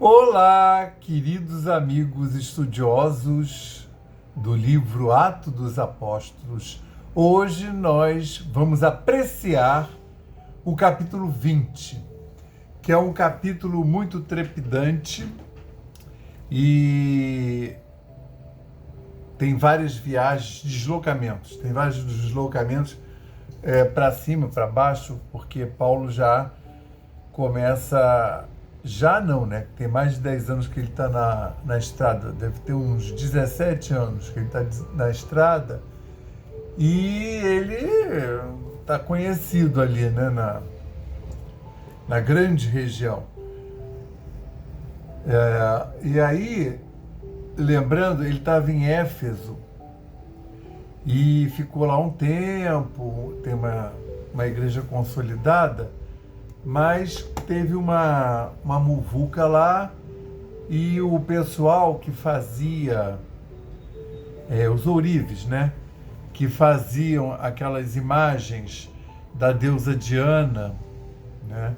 Olá, queridos amigos estudiosos do livro Atos dos Apóstolos. Hoje nós vamos apreciar o capítulo 20, que é um capítulo muito trepidante e tem várias viagens, deslocamentos. Tem vários deslocamentos para cima, para baixo, porque Paulo já começa... Já não, né? Tem mais de 10 anos que ele está na estrada. Deve ter uns 17 anos que ele está na estrada. E ele está conhecido ali, né? Na grande região. E aí, lembrando, ele estava em Éfeso e ficou lá um tempo. Tem uma igreja consolidada, mas teve uma muvuca lá e o pessoal que fazia, os ourives, né? Que faziam aquelas imagens da deusa Diana, né?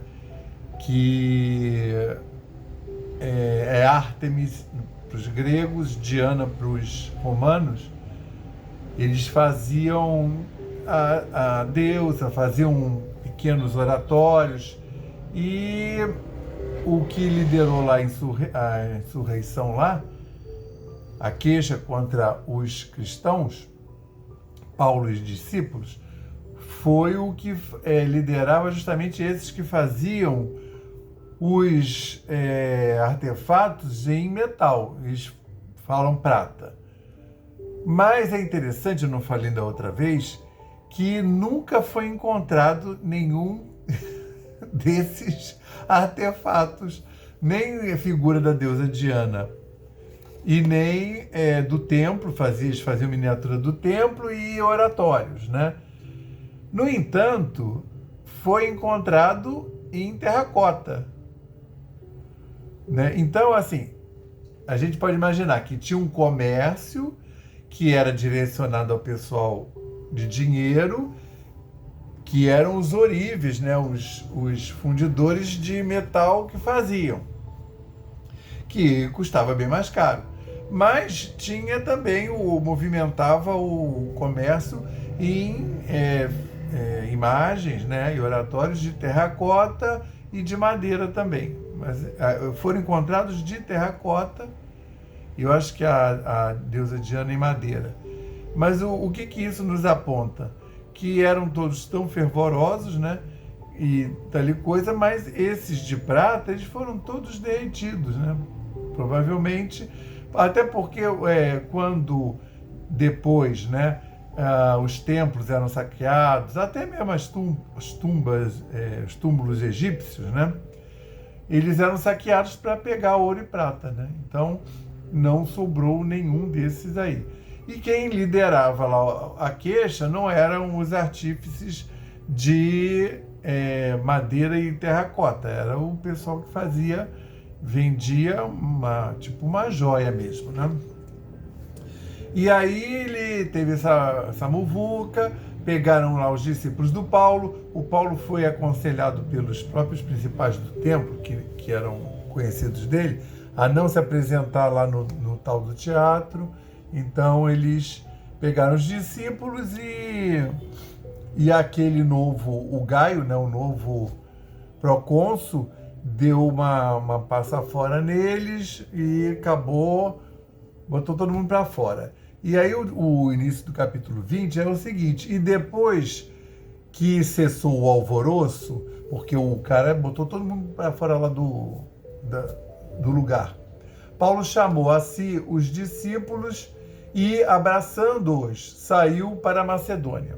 Que é Ártemis para os gregos, Diana para os romanos. Eles faziam a deusa, faziam pequenos oratórios, e o que liderou lá a insurreição lá, a queixa contra os cristãos, Paulo e os discípulos, foi o que liderava justamente esses que faziam os artefatos em metal. Eles falam prata. Mas é interessante, eu não falei da outra vez, que nunca foi encontrado nenhum desses artefatos, nem a figura da deusa Diana, e nem do templo. Eles faziam miniatura do templo e oratórios, né? No entanto, foi encontrado em terracota, né? Então, assim, a gente pode imaginar que tinha um comércio que era direcionado ao pessoal de dinheiro, que eram os ourives, né? Os fundidores de metal que faziam, que custava bem mais caro. Mas tinha também, movimentava o comércio em imagens, né? E oratórios de terracota e de madeira também. Mas foram encontrados de terracota, e eu acho que a deusa Diana em madeira. Mas o que isso nos aponta? Que eram todos tão fervorosos, né? E tal coisa, mas esses de prata, eles foram todos derretidos, né? Provavelmente, até porque quando depois, né, os templos eram saqueados, até mesmo as tumbas, os túmulos egípcios, né? Eles eram saqueados para pegar ouro e prata, né? Então, não sobrou nenhum desses aí. E quem liderava lá a queixa não eram os artífices de madeira e terracota, era o pessoal que vendia uma joia mesmo, né? E aí ele teve essa muvuca, pegaram lá os discípulos do Paulo. O Paulo foi aconselhado pelos próprios principais do templo, que eram conhecidos dele, a não se apresentar lá no tal do teatro. Então eles pegaram os discípulos e aquele novo, o Gaio, né, o novo procônsul, deu uma passa fora neles e botou todo mundo para fora. E aí o início do capítulo 20 é o seguinte: e depois que cessou o alvoroço, porque o cara botou todo mundo para fora lá do lugar, Paulo chamou a si os discípulos e, abraçando-os, saiu para a Macedônia.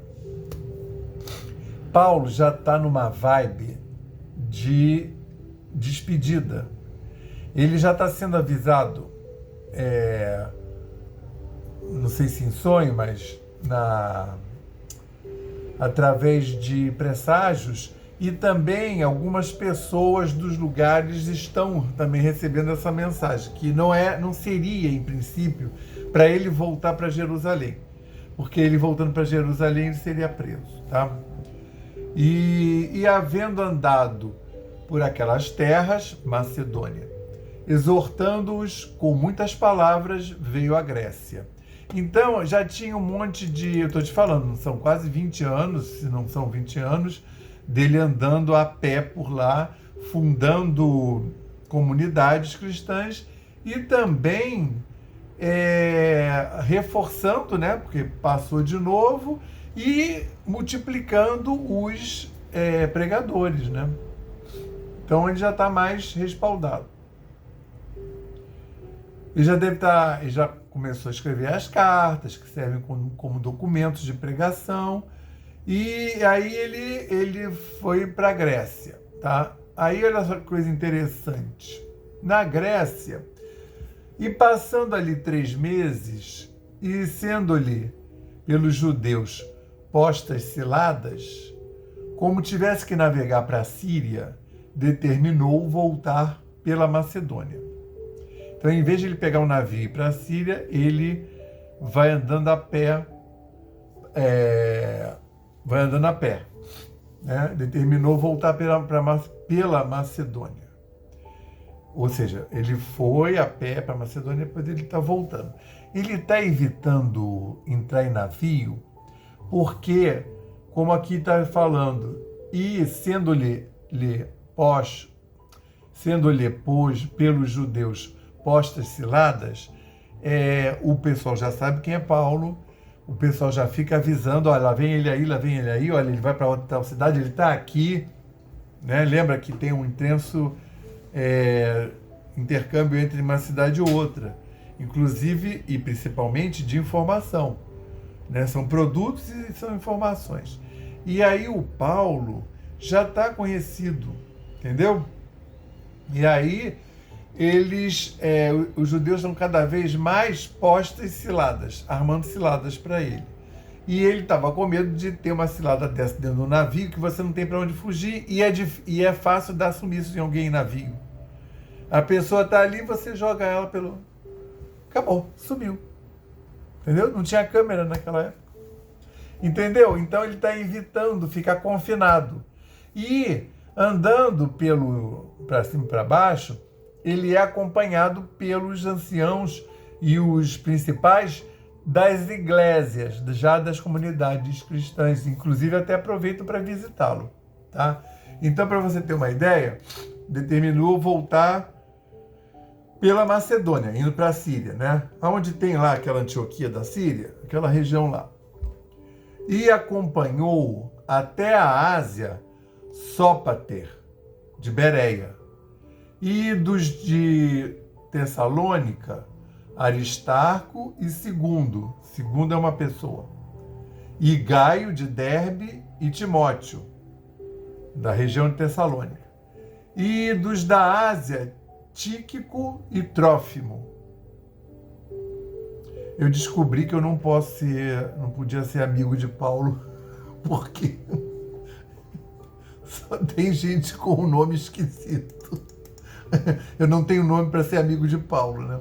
Paulo já está numa vibe de despedida. Ele já está sendo avisado, não sei se em sonho, mas através de presságios, e também algumas pessoas dos lugares estão também recebendo essa mensagem, que não seria, em princípio, para ele voltar para Jerusalém, porque ele voltando para Jerusalém ele seria preso, tá? E havendo andado por aquelas terras, Macedônia, exortando-os com muitas palavras, veio à Grécia. Então, já tinha um monte de, eu estou te falando, são quase 20 anos, se não são 20 anos, dele andando a pé por lá, fundando comunidades cristãs e também reforçando, né, porque passou de novo, e multiplicando os pregadores, né? Então ele já está mais respaldado. Ele já deve estar, ele já começou a escrever as cartas que servem como documentos de pregação, e aí ele foi para a Grécia, tá? Aí olha só que coisa interessante. Na Grécia, e passando ali 3 meses, e sendo-lhe pelos judeus postas ciladas, como tivesse que navegar para a Síria, determinou voltar pela Macedônia. Então, em vez de ele pegar um navio e ir para a Síria, ele vai andando a pé, né? Determinou voltar pela Macedônia. Ou seja, ele foi a pé para a Macedônia, depois ele está voltando. Ele está evitando entrar em navio porque, como aqui está falando, e sendo-lhe pelos judeus postas ciladas, o pessoal já sabe quem é Paulo, o pessoal já fica avisando, olha, lá vem ele aí, olha, ele vai para outra cidade, ele está aqui, né? Lembra que tem um intenso intercâmbio entre uma cidade e outra, inclusive e principalmente de informação, né? São produtos e são informações. E aí o Paulo já está conhecido, entendeu? E aí os judeus estão cada vez mais postas ciladas, armando ciladas para ele. E ele estava com medo de ter uma cilada dessa dentro do navio, que você não tem para onde fugir, e é fácil dar sumiço em alguém em navio. A pessoa está ali, você joga ela pelo... Acabou, sumiu. Entendeu? Não tinha câmera naquela época. Entendeu? Então ele está evitando ficar confinado. E andando para cima e para baixo, ele é acompanhado pelos anciãos e os principais das igrejas, já das comunidades cristãs. Inclusive, até aproveito para visitá-lo. Tá? Então, para você ter uma ideia, determinou voltar pela Macedônia, indo para a Síria, né? Onde tem lá aquela Antioquia da Síria, aquela região lá. E acompanhou até a Ásia Sópater, de Bereia, e dos de Tessalônica, Aristarco e Segundo é uma pessoa, e Gaio de Derbe e Timóteo, da região de Tessalônica, e dos da Ásia, Tíquico e Trófimo. Eu descobri que eu não podia ser amigo de Paulo, porque só tem gente com um nome esquisito. Eu não tenho nome para ser amigo de Paulo, né?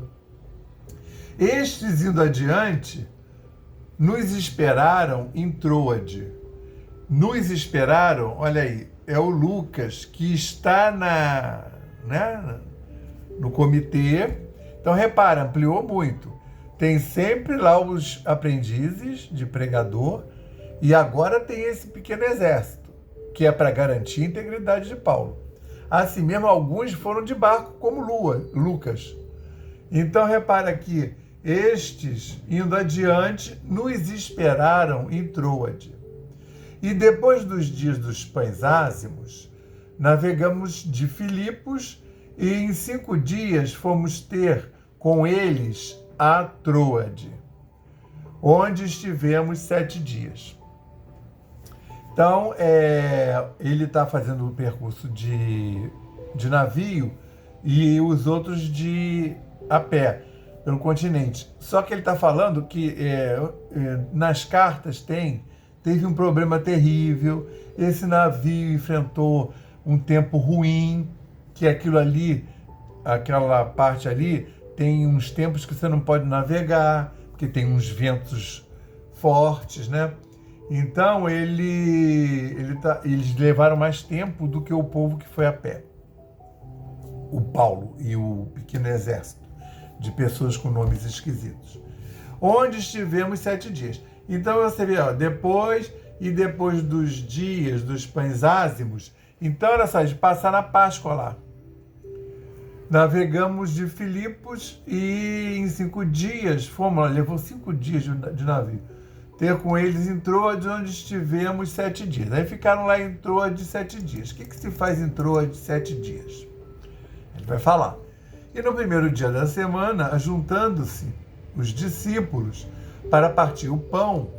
Estes, indo adiante, nos esperaram em Troade. Nos esperaram, olha aí, é o Lucas, que está no comitê. Então, repara, ampliou muito. Tem sempre lá os aprendizes de pregador, e agora tem esse pequeno exército, que é para garantir a integridade de Paulo. Assim mesmo, alguns foram de barco, como Lucas. Então, repara que estes, indo adiante, nos esperaram em Troade. E depois dos dias dos pães ázimos, navegamos de Filipos, e em 5 dias fomos ter com eles a Troade, onde estivemos 7 dias. Então, ele está fazendo o percurso de navio e os outros a pé, pelo continente. Só que ele está falando que nas cartas teve um problema terrível, esse navio enfrentou um tempo ruim, que aquela parte ali, tem uns tempos que você não pode navegar, porque tem uns ventos fortes, né? Então, eles levaram mais tempo do que o povo que foi a pé. o Paulo e o pequeno exército de pessoas com nomes esquisitos. Onde estivemos 7 dias. Então você vê, ó, depois dos dias dos pães ázimos, então era só de passar na Páscoa lá. Navegamos de Filipos e em 5 dias fomos lá, levou 5 dias de navio. Ter com eles em Troade, onde estivemos 7 dias. Aí ficaram lá em Troade 7 dias. O que se faz em Troade 7 dias? Ele vai falar. E no primeiro dia da semana, ajuntando-se os discípulos para partir o pão,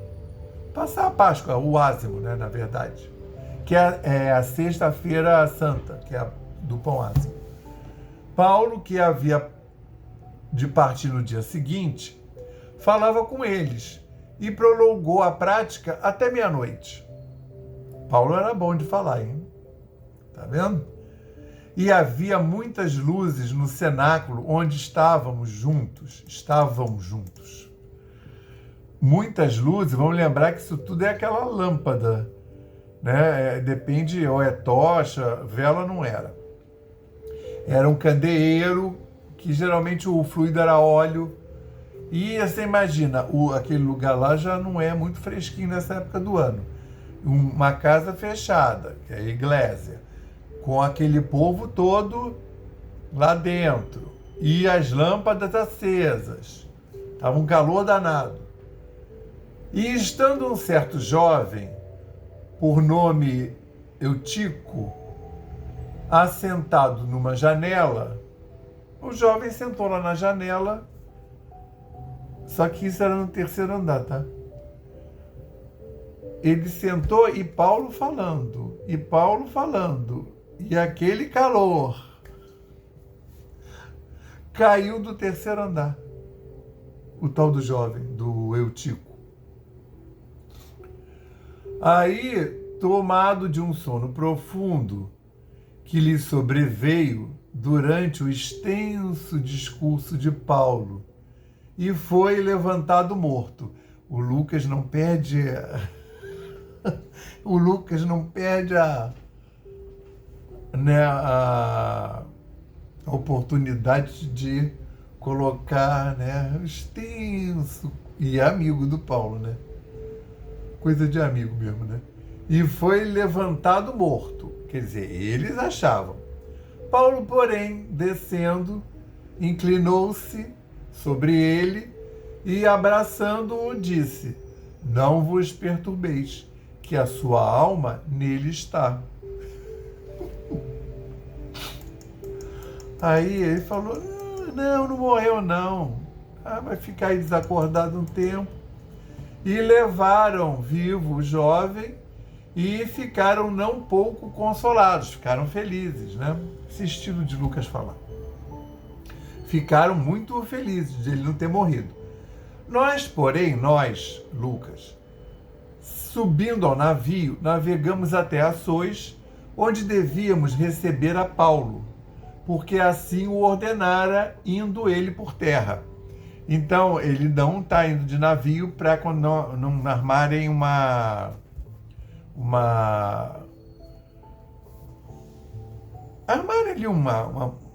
passar a Páscoa, o ázimo, né, na verdade, que é a sexta-feira santa, que é a do pão ázimo. Paulo, que havia de partir no dia seguinte, falava com eles e prolongou a prática até meia-noite. Paulo era bom de falar, hein? Tá vendo? E havia muitas luzes no cenáculo onde estavam juntos. Muitas luzes, vamos lembrar que isso tudo é aquela lâmpada, né? Depende, ou é tocha, vela não era. Era um candeeiro, que geralmente o fluido era óleo. E você imagina, aquele lugar lá já não é muito fresquinho nessa época do ano. Uma casa fechada, que é a igreja, com aquele povo todo lá dentro. E as lâmpadas acesas. Estava um calor danado. E estando um certo jovem, por nome Eutico, assentado numa janela, o jovem sentou lá na janela, só que isso era no terceiro andar, tá? Ele sentou e Paulo falando, e aquele calor caiu do terceiro andar, o tal do jovem, do Eutico. Aí, tomado de um sono profundo que lhe sobreveio durante o extenso discurso de Paulo, e foi levantado morto. O Lucas não perde a oportunidade de colocar, né, extenso, e amigo do Paulo, né? Coisa de amigo mesmo, né? E foi levantado morto. Quer dizer, eles achavam. Paulo, porém, descendo, inclinou-se sobre ele e, abraçando-o, disse: não vos perturbeis, que a sua alma nele está. Aí ele falou: não morreu não. Vai ficar aí desacordado um tempo. E levaram vivo o jovem e ficaram não pouco consolados, ficaram felizes, né? Esse estilo de Lucas falar. Ficaram muito felizes de ele não ter morrido. Nós, Lucas, subindo ao navio, navegamos até Açores, onde devíamos receber a Paulo, porque assim o ordenara, indo ele por terra. Então, ele não está indo de navio para quando não armarem armarem ali uma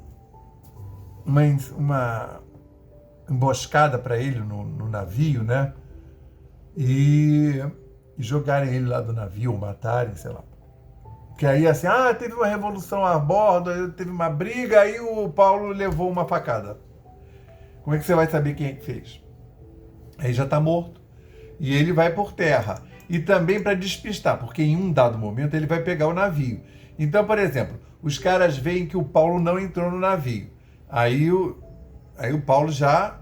emboscada para ele no navio, né? E jogarem ele lá do navio, matarem, sei lá. Que aí assim, teve uma revolução a bordo, teve uma briga, aí o Paulo levou uma facada. Como é que você vai saber quem é que fez? Aí já está morto. E ele vai por terra. E também para despistar, porque em um dado momento ele vai pegar o navio. Então, por exemplo, os caras veem que o Paulo não entrou no navio. Aí o Paulo já...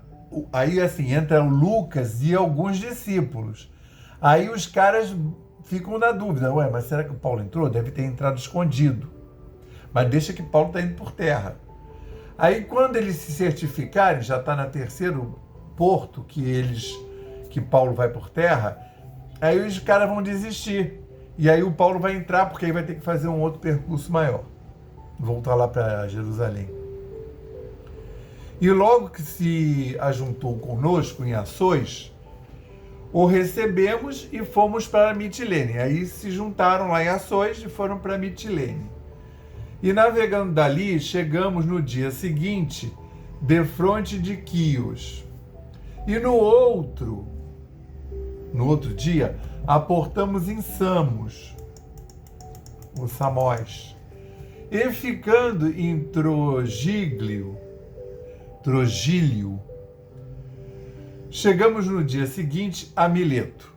Aí assim, entra o Lucas e alguns discípulos. Aí os caras ficam na dúvida. Mas será que o Paulo entrou? Deve ter entrado escondido. Mas deixa que Paulo está indo por terra. Aí quando eles se certificarem, já está no terceiro porto que Paulo vai por terra, aí os caras vão desistir. E aí o Paulo vai entrar, porque aí vai ter que fazer um outro percurso maior. Voltar lá para Jerusalém. E logo que se ajuntou conosco em Açores, o recebemos e fomos para Mitilene. Aí se juntaram lá em Açores e foram para Mitilene. E navegando dali, chegamos no dia seguinte, defronte de Quios. E no outro dia, aportamos em Samos, o Samós, e ficando em Trogílio, chegamos no dia seguinte a Mileto.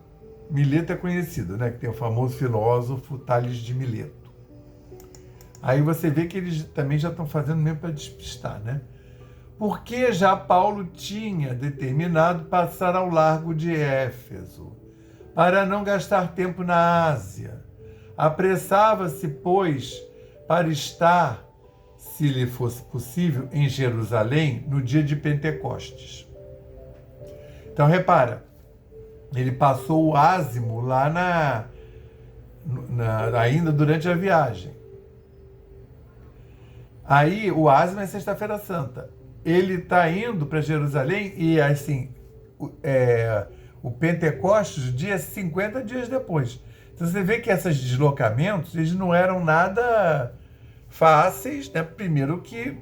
Mileto é conhecido, né? Que tem o famoso filósofo Tales de Mileto. Aí você vê que eles também já estão fazendo mesmo para despistar, né? Porque já Paulo tinha determinado passar ao largo de Éfeso, para não gastar tempo na Ásia. Apressava-se, pois, para estar, se lhe fosse possível, em Jerusalém no dia de Pentecostes. Então, repara, ele passou o ázimo lá ainda durante a viagem. Aí, o ázimo é Sexta-feira Santa. Ele está indo para Jerusalém e, assim, o Pentecostes, dia 50 dias depois. Então, você vê que esses deslocamentos, eles não eram nada fáceis, né? Primeiro que,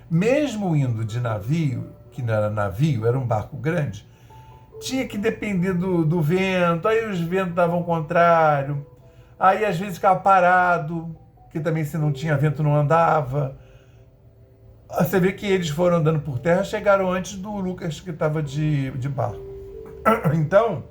mesmo indo de navio, que não era navio, era um barco grande, tinha que depender do vento, aí os ventos davam contrário, aí às vezes ficava parado, que também se não tinha vento não andava. Você vê que eles foram andando por terra, chegaram antes do Lucas, que estava de barco. Então,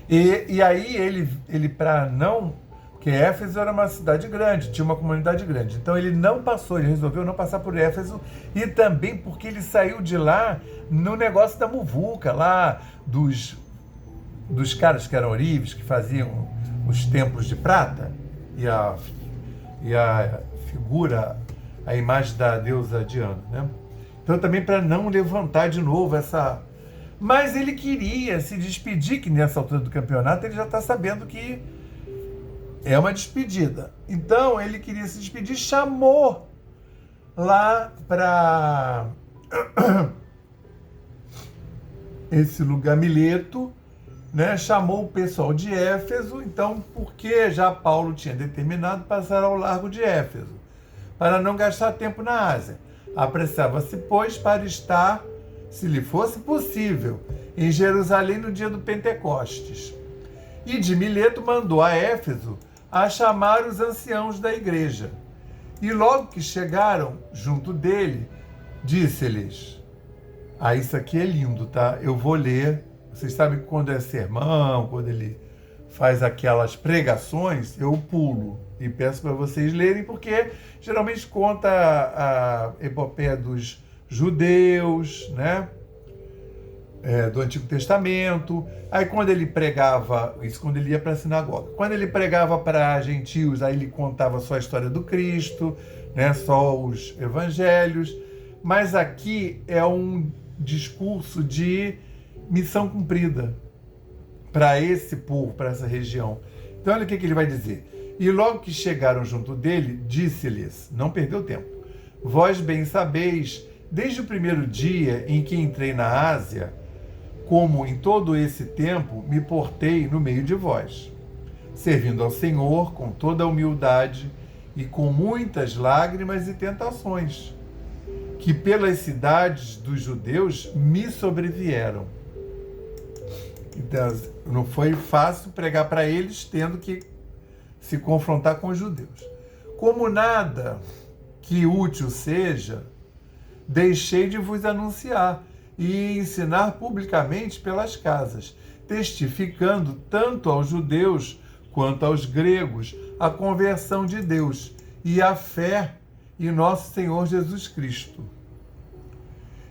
e aí ele para não... Porque Éfeso era uma cidade grande, tinha uma comunidade grande. Então ele não passou, ele resolveu não passar por Éfeso, e também porque ele saiu de lá no negócio da muvuca, lá dos caras que eram ourives, que faziam os templos de prata, e a figura, a imagem da deusa Diana, né? Então também para não levantar de novo essa... Mas ele queria se despedir, que nessa altura do campeonato ele já está sabendo que é uma despedida. Então ele queria se despedir, chamou lá para esse lugar, Mileto, né? Chamou o pessoal de Éfeso, então, porque já Paulo tinha determinado passar ao largo de Éfeso, para não gastar tempo na Ásia. Apressava-se, pois, para estar, se lhe fosse possível, em Jerusalém no dia do Pentecostes. E de Mileto mandou a Éfeso a chamar os anciãos da igreja. E logo que chegaram junto dele, disse-lhes... isso aqui é lindo, tá? Eu vou ler. Vocês sabem que quando é sermão, quando ele faz aquelas pregações, eu pulo e peço para vocês lerem, porque geralmente conta a epopeia dos judeus, né? Do Antigo Testamento. Aí quando ele pregava, isso quando ele ia para a sinagoga, quando ele pregava para gentios, aí ele contava só a história do Cristo, né? Só os evangelhos. Mas aqui é um discurso de missão cumprida para esse povo, para essa região. Então olha o que ele vai dizer. E logo que chegaram junto dele, disse-lhes, não perdeu tempo, vós bem sabeis, desde o primeiro dia em que entrei na Ásia, como em todo esse tempo me portei no meio de vós, servindo ao Senhor com toda a humildade e com muitas lágrimas e tentações, que pelas cidades dos judeus me sobrevieram. Então, não foi fácil pregar para eles, tendo que se confrontar com os judeus. Como nada que útil seja, deixei de vos anunciar e ensinar publicamente pelas casas, testificando tanto aos judeus quanto aos gregos a conversão de Deus e a fé em nosso Senhor Jesus Cristo.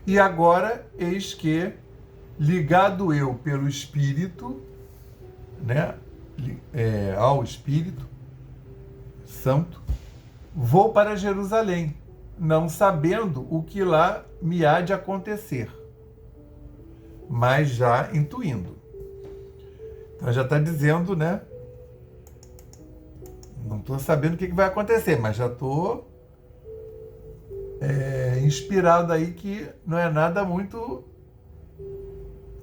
E agora, eis que, ligado eu pelo Espírito, né, ao Espírito Santo, vou para Jerusalém, não sabendo o que lá me há de acontecer, mas já intuindo. Então já está dizendo, né? Não estou sabendo o que vai acontecer, mas já estou inspirado aí que não é nada muito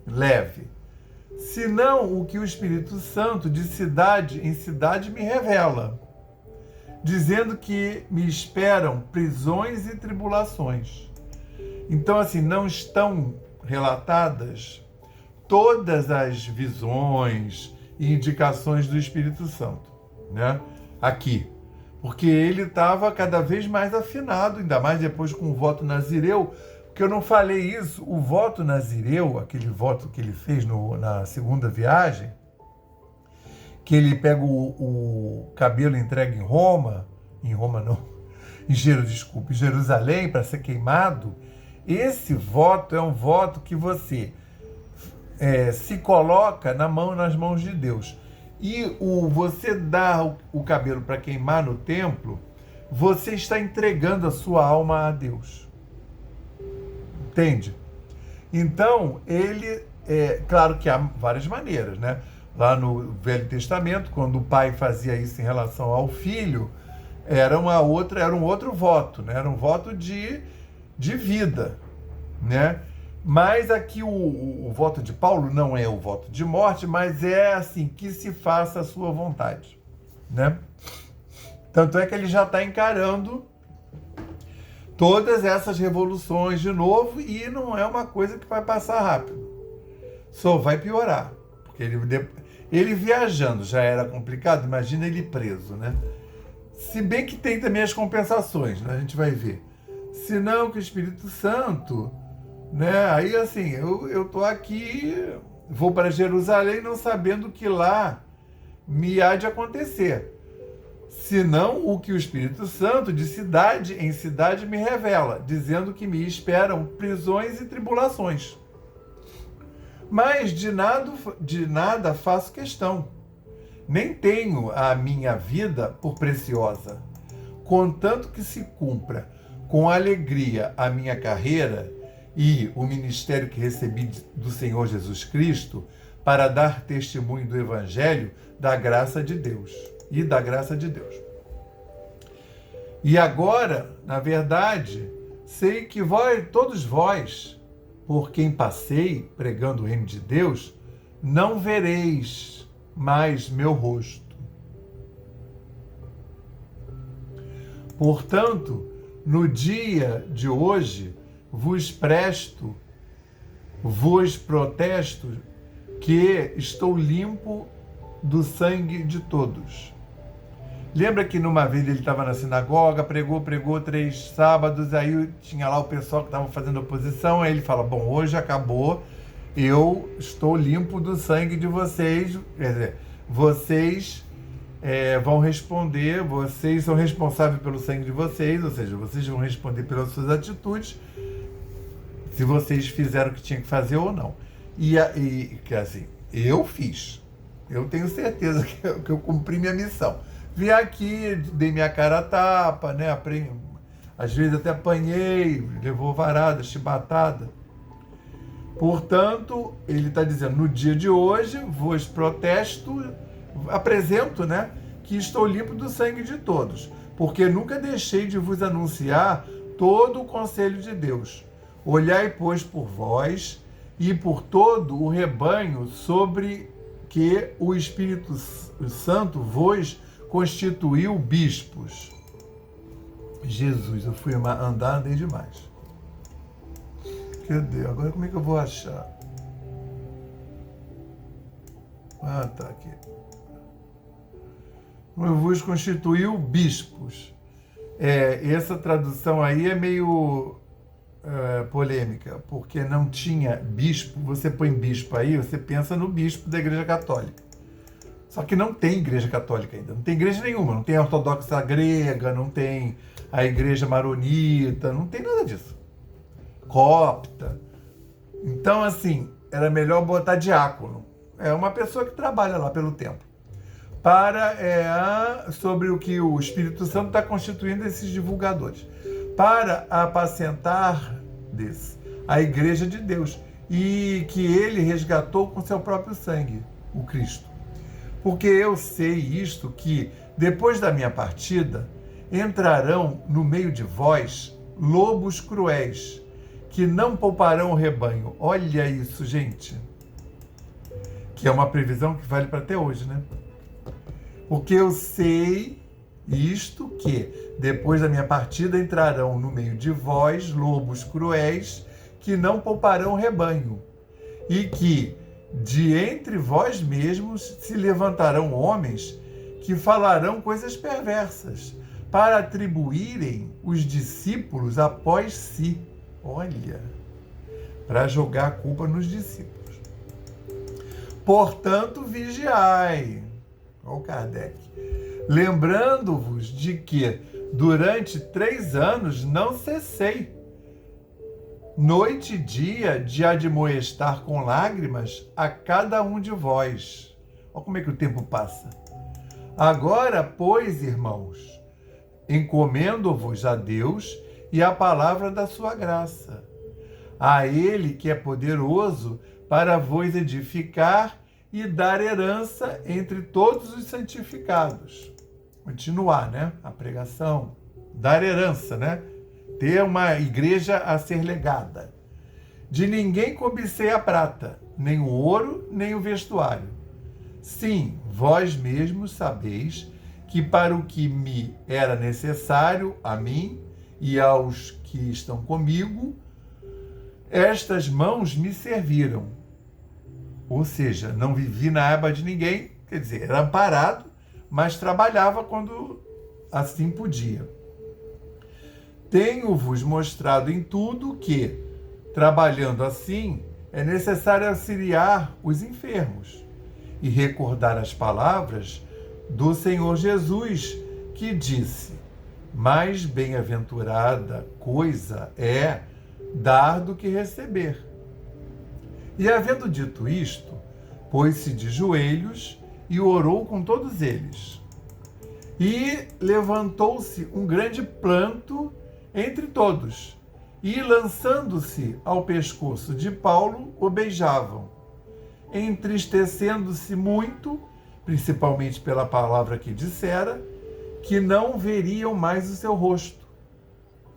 leve. Senão o que o Espírito Santo de cidade em cidade me revela. dizendo que me esperam prisões e tribulações. Então, assim, não estão relatadas todas as visões e indicações do Espírito Santo, né? Aqui. Porque ele estava cada vez mais afinado, ainda mais depois com o voto nazireu, porque eu não falei isso, o voto nazireu, aquele voto que ele fez na segunda viagem, que ele pega o cabelo e entrega em Roma não, em Jerusalém para ser queimado. Esse voto é um voto que você se coloca nas mãos de Deus. E você dá o cabelo para queimar no templo, você está entregando a sua alma a Deus. Entende? Então, claro que há várias maneiras, né? Lá no Velho Testamento, quando o pai fazia isso em relação ao filho, era um outro voto, né? Era um voto de vida, né? Mas aqui o voto de Paulo não é o voto de morte, mas é assim, que se faça a sua vontade, né? Tanto é que ele já está encarando todas essas revoluções de novo e não é uma coisa que vai passar rápido. Só vai piorar, porque ele viajando já era complicado, imagina ele preso, né? Se bem que tem também as compensações, né? A gente vai ver. Se não, que o Espírito Santo... né? Aí assim, eu tô aqui, vou para Jerusalém não sabendo que lá me há de acontecer, senão o que o Espírito Santo de cidade em cidade me revela, dizendo que me esperam prisões e tribulações. Mas de nada faço questão, nem tenho a minha vida por preciosa, contanto que se cumpra com alegria a minha carreira e o ministério que recebi do Senhor Jesus Cristo para dar testemunho do Evangelho da graça de Deus e da graça de Deus. E agora, na verdade, sei que todos vós, por quem passei pregando o reino de Deus, não vereis mais meu rosto. Portanto, no dia de hoje, vos protesto que estou limpo do sangue de todos. Lembra que numa vez ele estava na sinagoga, pregou 3 sábados, aí tinha lá o pessoal que estava fazendo oposição, aí ele fala, bom, hoje acabou, eu estou limpo do sangue de vocês, quer dizer, vocês vão responder, vocês são responsáveis pelo sangue de vocês, ou seja, vocês vão responder pelas suas atitudes, se vocês fizeram o que tinha que fazer ou não. E assim, eu fiz. Eu tenho certeza que eu cumpri minha missão. Vim aqui, dei minha cara a tapa, né? Às vezes até apanhei, levou varada, chibatada. Portanto, ele está dizendo, no dia de hoje, vos protesto, apresento, né? Que estou limpo do sangue de todos, porque nunca deixei de vos anunciar todo o conselho de Deus. Olhai, pois, por vós e por todo o rebanho sobre que o Espírito Santo vos constituiu bispos. Jesus, eu fui andei demais. Cadê? Agora como é que eu vou achar? Ah, tá aqui. Eu vos constituiu bispos. Essa tradução aí é meio... polêmica, porque não tinha bispo. Você põe bispo aí, você pensa no bispo da Igreja Católica. Só que não tem Igreja Católica ainda, não tem igreja nenhuma, não tem a ortodoxa grega, não tem a Igreja maronita, não tem nada disso. Copta. Então, assim, era melhor botar diácono. É uma pessoa que trabalha lá pelo templo. Sobre o que o Espírito Santo está constituindo esses divulgadores. Para apacentar a igreja de Deus, e que ele resgatou com seu próprio sangue, o Cristo. Porque eu sei isto, que depois da minha partida, entrarão no meio de vós lobos cruéis, que não pouparão o rebanho. Olha isso, gente. Que é uma previsão que vale para até hoje, né? Porque eu sei, Isto que, depois da minha partida, entrarão no meio de vós lobos cruéis, que não pouparão o rebanho, e que, de entre vós mesmos, se levantarão homens que falarão coisas perversas, para atribuírem os discípulos após si. Olha, para jogar a culpa nos discípulos. Portanto, vigiai. Olha o Kardec. Lembrando-vos de que, durante 3 anos, não cessei, noite e dia, de admoestar com lágrimas a cada um de vós. Olha como é que o tempo passa. Agora, pois, irmãos, encomendo-vos a Deus e à palavra da sua graça, a Ele que é poderoso para vos edificar e dar herança entre todos os santificados. Continuar, né? A pregação, dar herança, né? Ter uma igreja a ser legada. De ninguém cobicei a prata, nem o ouro, nem o vestuário. Sim, vós mesmos sabeis que para o que me era necessário, a mim e aos que estão comigo, estas mãos me serviram. Ou seja, não vivi na aba de ninguém, quer dizer, era amparado, mas trabalhava quando assim podia. Tenho-vos mostrado em tudo que, trabalhando assim, é necessário auxiliar os enfermos e recordar as palavras do Senhor Jesus, que disse: mais bem-aventurada coisa é dar do que receber. E havendo dito isto, pôs-se de joelhos e orou com todos eles. E levantou-se um grande pranto entre todos, e, lançando-se ao pescoço de Paulo, o beijavam, entristecendo-se muito, principalmente pela palavra que dissera, que não veriam mais o seu rosto,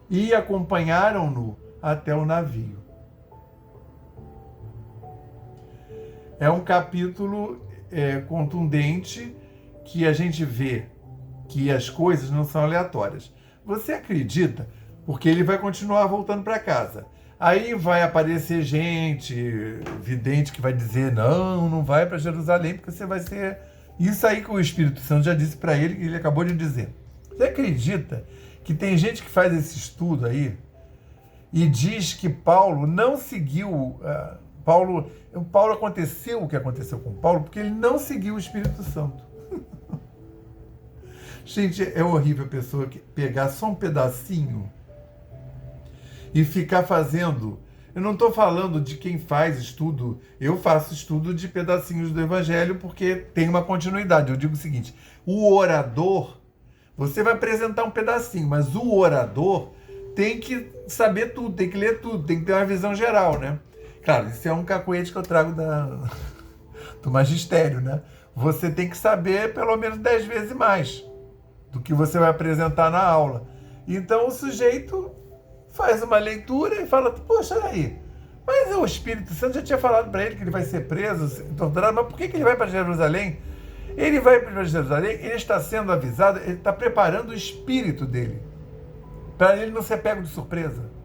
e acompanharam-no até o navio. É um capítulo contundente, que a gente vê que as coisas não são aleatórias. Você acredita? Porque ele vai continuar voltando para casa. Aí vai aparecer gente, vidente, que vai dizer: não vai para Jerusalém, porque você vai ser... Isso aí que o Espírito Santo já disse para ele, que ele acabou de dizer. Você acredita que tem gente que faz esse estudo aí e diz que Paulo não seguiu... Paulo aconteceu o que aconteceu com Paulo porque ele não seguiu o Espírito Santo. Gente, é horrível a pessoa pegar só um pedacinho e ficar fazendo... Eu não estou falando de quem faz estudo, eu faço estudo de pedacinhos do Evangelho porque tem uma continuidade. Eu digo o seguinte: o orador, você vai apresentar um pedacinho, mas o orador tem que saber tudo, tem que ler tudo, tem que ter uma visão geral, né? Claro, isso é um cacuete que eu trago do magistério, né? Você tem que saber pelo menos 10 vezes mais do que você vai apresentar na aula. Então o sujeito faz uma leitura e fala: poxa, aí, mas o Espírito Santo já tinha falado para ele que ele vai ser preso, torturado, mas por que ele vai para Jerusalém? Ele vai para Jerusalém, ele está sendo avisado, ele está preparando o espírito dele, para ele não ser pego de surpresa.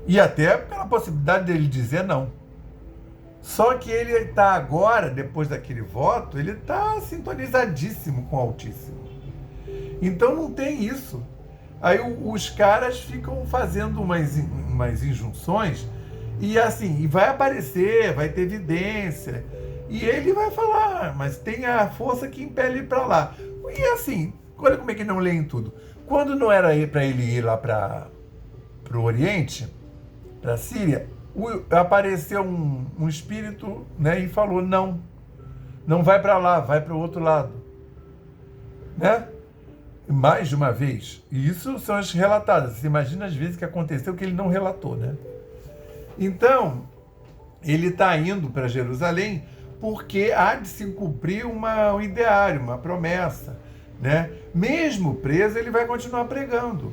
E até pela possibilidade dele dizer não. Só que ele está agora, depois daquele voto, ele está sintonizadíssimo com o Altíssimo. Então não tem isso. Aí os caras ficam fazendo umas injunções e assim, e vai aparecer, vai ter evidência. E ele vai falar, mas tem a força que impele ele para lá. E assim, olha como é que não leem tudo. Quando não era para ele ir lá para o Oriente, para a Síria, apareceu um espírito, né, e falou: não vai para lá, vai para o outro lado, né? Mais de uma vez. E isso são as relatadas. Você imagina as vezes que aconteceu que ele não relatou, né? Então, ele está indo para Jerusalém porque há de se cumprir um ideário, uma promessa, né? Mesmo preso, ele vai continuar pregando.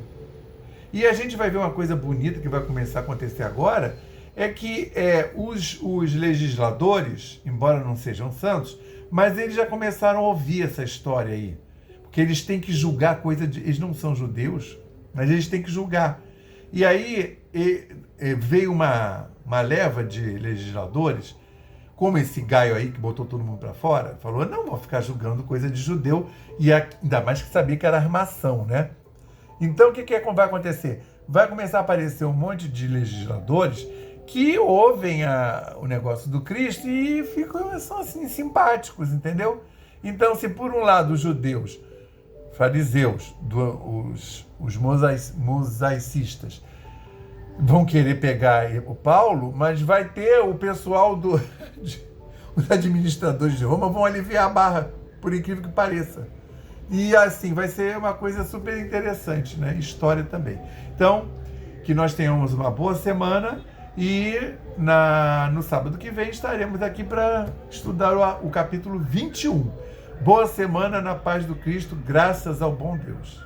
E a gente vai ver uma coisa bonita que vai começar a acontecer agora, é que os legisladores, embora não sejam santos, mas eles já começaram a ouvir essa história aí. que eles têm que julgar coisa de... Eles não são judeus, mas eles têm que julgar. E aí veio uma leva de legisladores, como esse Gaio aí que botou todo mundo para fora, falou, não vou ficar julgando coisa de judeu, e ainda mais que sabia que era armação, né? Então o que vai acontecer? Vai começar a aparecer um monte de legisladores que ouvem o negócio do Cristo e são assim, simpáticos, entendeu? Então, se por um lado os judeus, fariseus, os mosaicistas, vão querer pegar o Paulo, mas vai ter o pessoal os administradores de Roma vão aliviar a barra, por incrível que pareça. E assim, vai ser uma coisa super interessante, né? História também. Então, que nós tenhamos uma boa semana e no sábado que vem estaremos aqui para estudar o capítulo 21. Boa semana na paz do Cristo, graças ao bom Deus.